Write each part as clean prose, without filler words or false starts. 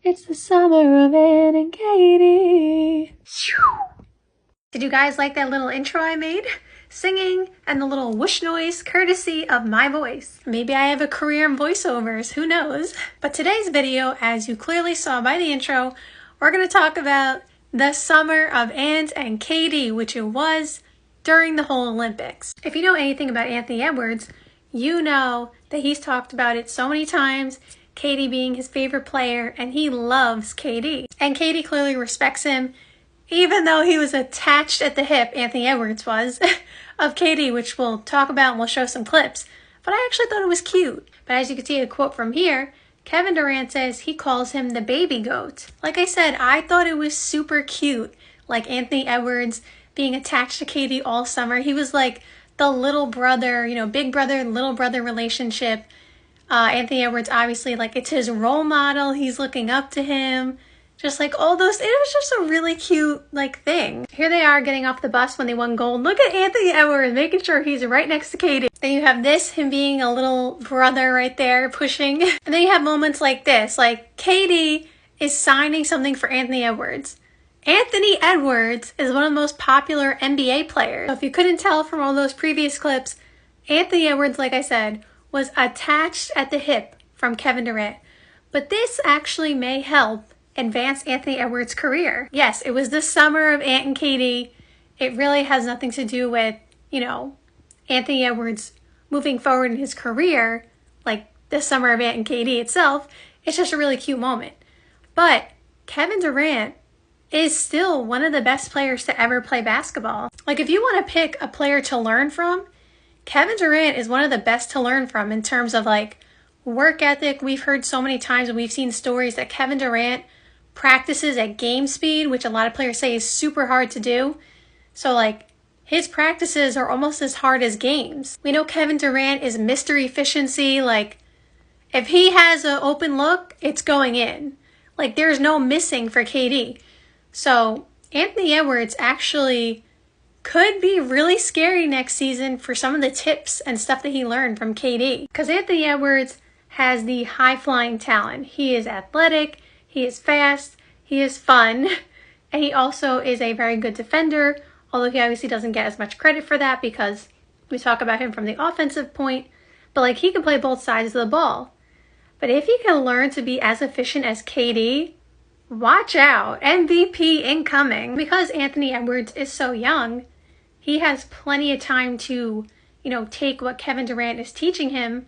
It's the summer of Ann and Katie. Did you guys like that little intro I made? Singing and the little whoosh noise courtesy of my voice. Maybe I have a career in voiceovers, who knows? But today's video, as you clearly saw by the intro, we're going to talk about the summer of Ann and Katie, which it was during the whole Olympics. If you know anything about Anthony Edwards, you know that he's talked about it so many times, Katie being his favorite player, and he loves Katie. And Katie clearly respects him, even though he was attached at the hip, Anthony Edwards was, of Katie, which we'll talk about and we'll show some clips. But I actually thought it was cute. But as you can see a quote from here, Kevin Durant says he calls him the baby goat. Like I said, I thought it was super cute. Like Anthony Edwards being attached to Katie all summer. He was like the little brother, you know, big brother, little brother relationship. Anthony Edwards, obviously, like, it's his role model. He's looking up to him. Just like all those, it was just a really cute, like, thing. Here they are getting off the bus when they won gold. Look at Anthony Edwards making sure he's right next to Katie. Then you have this, him being a little brother right there pushing. And then you have moments like this, like Katie is signing something for Anthony Edwards. Anthony Edwards is one of the most popular NBA players. So if you couldn't tell from all those previous clips, Anthony Edwards, like I said, was attached at the hip from Kevin Durant. But this actually may help advance Anthony Edwards' career. Yes, it was the summer of Ant and Katie. It really has nothing to do with, you know, Anthony Edwards moving forward in his career, like the summer of Ant and Katie itself. It's just a really cute moment. But Kevin Durant is still one of the best players to ever play basketball. Like, if you want to pick a player to learn from, Kevin Durant is one of the best to learn from in terms of like work ethic. We've heard so many times and we've seen stories that Kevin Durant practices at game speed, which a lot of players say is super hard to do. So like his practices are almost as hard as games. We know Kevin Durant is Mr. Efficiency. Like if he has an open look, it's going in. Like there's no missing for KD. So Anthony Edwards actually could be really scary next season for some of the tips and stuff that he learned from KD. Because Anthony Edwards has the high-flying talent. He is athletic, he is fast, he is fun, and he also is a very good defender, although he obviously doesn't get as much credit for that because we talk about him from the offensive point, but like he can play both sides of the ball. But if he can learn to be as efficient as KD, watch out, MVP incoming. Because Anthony Edwards is so young, he has plenty of time to, you know, take what Kevin Durant is teaching him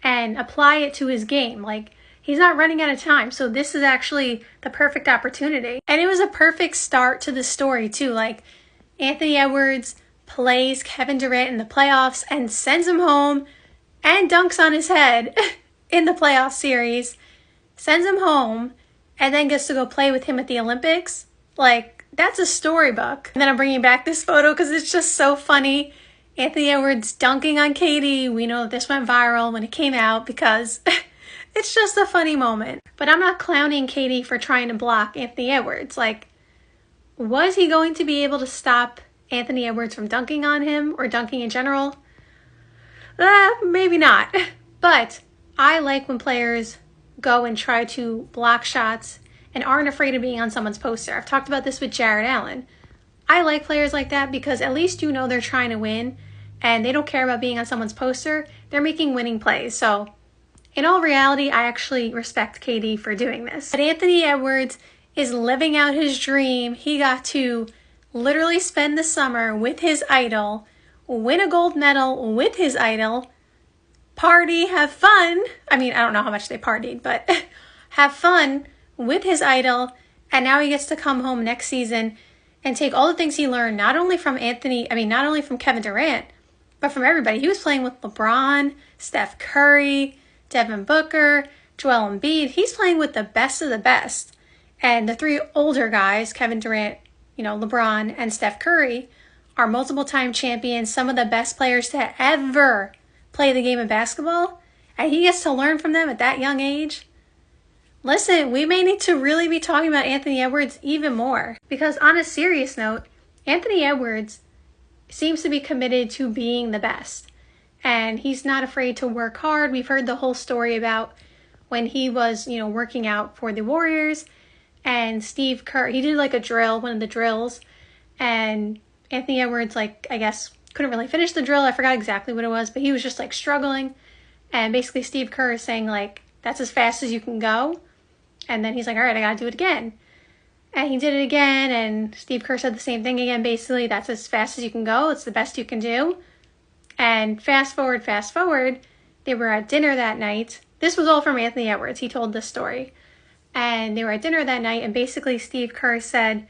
and apply it to his game. Like, he's not running out of time. So this is actually the perfect opportunity. And it was a perfect start to the story too. Like, Anthony Edwards plays Kevin Durant in the playoffs and sends him home and dunks on his head in the playoff series, sends him home, and then gets to go play with him at the Olympics. Like, that's a storybook. And then I'm bringing back this photo because it's just so funny. Anthony Edwards dunking on Katie. We know this went viral when it came out because it's just a funny moment. But I'm not clowning Katie for trying to block Anthony Edwards. Like, was he going to be able to stop Anthony Edwards from dunking on him or dunking in general? Maybe not. But I like when players go and try to block shots and aren't afraid of being on someone's poster. I've talked about this with Jared Allen. I like players like that because at least you know they're trying to win and they don't care about being on someone's poster. They're making winning plays. So in all reality, I actually respect KD for doing this. But Anthony Edwards is living out his dream. He got to literally spend the summer with his idol, win a gold medal with his idol, party, have fun. I mean, I don't know how much they partied, but have fun with his idol, and now he gets to come home next season and take all the things he learned, not only from Kevin Durant, but from everybody. He was playing with LeBron, Steph Curry, Devin Booker, Joel Embiid. He's playing with the best of the best. And the three older guys, Kevin Durant, you know, LeBron, and Steph Curry, are multiple-time champions, some of the best players to ever play the game of basketball, and he gets to learn from them at that young age. Listen, we may need to really be talking about Anthony Edwards even more. Because on a serious note, Anthony Edwards seems to be committed to being the best. And he's not afraid to work hard. We've heard the whole story about when he was, working out for the Warriors, and Steve Kerr, he did like a drill, one of the drills, and Anthony Edwards, like, I guess, couldn't really finish the drill. I forgot exactly what it was, but he was just like struggling. And basically Steve Kerr is saying like, that's as fast as you can go. And then he's like, all right, I gotta do it again. And he did it again, and Steve Kerr said the same thing again, basically, that's as fast as you can go, it's the best you can do. And fast forward, they were at dinner that night. This was all from Anthony Edwards, he told this story. And they were at dinner that night, and basically Steve Kerr said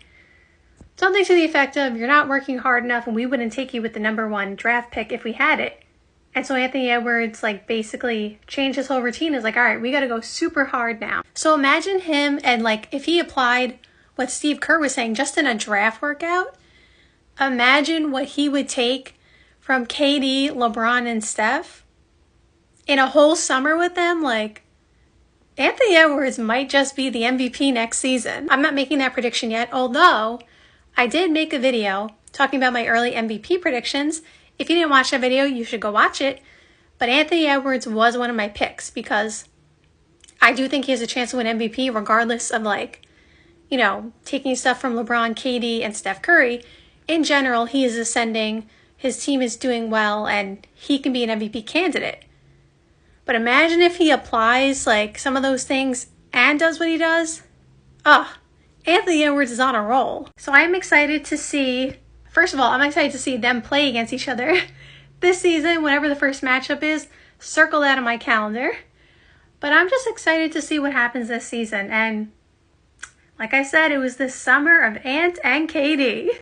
something to the effect of, you're not working hard enough, and we wouldn't take you with the #1 draft pick if we had it. And so Anthony Edwards like basically changed his whole routine. Is like, all right, we got to go super hard now. So imagine him, and like if he applied what Steve Kerr was saying just in a draft workout, imagine what he would take from KD, LeBron, and Steph in a whole summer with them. Like, Anthony Edwards might just be the MVP next season. I'm not making that prediction yet, although I did make a video talking about my early MVP predictions. If you didn't watch that video, you should go watch it. But Anthony Edwards was one of my picks because I do think he has a chance to win MVP regardless of like, taking stuff from LeBron, KD, and Steph Curry. In general, he is ascending, his team is doing well, and he can be an MVP candidate. But imagine if he applies like some of those things and does what he does. Anthony Edwards is on a roll. So I'm excited to see, first of all, I'm excited to see them play against each other this season, whenever the first matchup is. Circle that on my calendar. But I'm just excited to see what happens this season. And like I said, it was the summer of Ant and KD.